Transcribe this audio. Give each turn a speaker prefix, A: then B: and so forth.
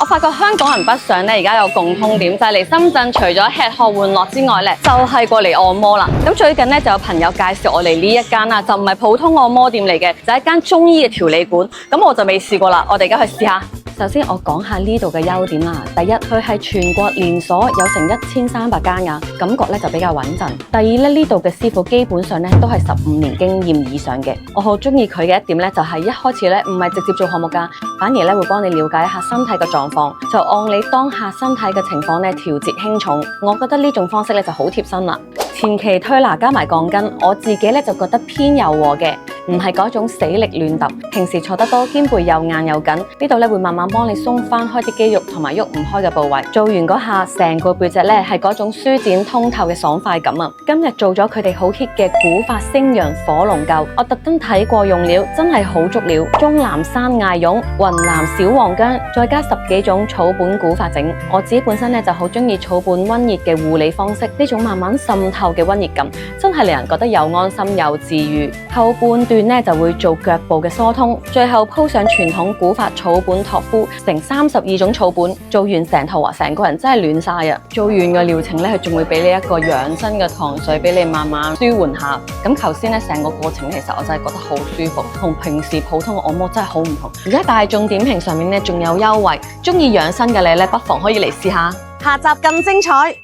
A: 我發覺香港人北上咧，而家有共通點，就係嚟深圳除咗吃喝玩樂之外咧，就係過嚟按摩啦。咁最近咧就有朋友介紹我嚟呢一間啦，就唔係普通按摩店嚟嘅，就係一間中醫嘅調理館。咁我就未試過啦，我哋而家去試下。首先我講下呢度嘅優點啦。第一，佢係全國連鎖，有成1300間㗎，感覺咧就比較穩陣。第二咧，呢度嘅師傅基本上咧都係15年經驗以上嘅。我好中意佢嘅一點咧，就係一開始咧唔係直接做項目㗎，反而咧會幫你了解一下身體嘅狀況，就按你當下身體嘅情況咧調節輕重。我覺得呢種方式咧就好貼身啦。前期推拿加埋鋼筋，我自己咧就覺得偏柔和嘅，唔係嗰種死力亂揼。平時坐得多，肩背又硬又緊，呢度咧會慢慢幫你鬆翻開啲肌肉同埋喐唔開嘅部位。做完嗰下，成個背脊咧係嗰種舒展通透嘅爽快感啊！今日做咗佢哋好 hit 嘅古法星陽火龍灸，我特登睇過用料，真係好足料，終南山艾絨、雲南小黃薑，再加10幾種草本古法整。我自己本身咧就好中意草本溫熱嘅護理方式，呢種慢慢滲透嘅溫熱感，真係令人覺得又安心又治愈。後半段咧就會做腳部嘅疏通，最後鋪上傳統古法草本托膚，成32種草本，做完成套啊，成個人真係暖晒啊！做完嘅療程咧，佢仲會俾你一個養生嘅糖水，俾你慢慢舒緩下。咁頭先咧成個過程其實我真係覺得好舒服，同平時普通嘅按摩真係好唔同。而家大眾點評上面咧仲有優惠，中意養生嘅你咧不妨可以嚟試下。
B: 下集更精彩。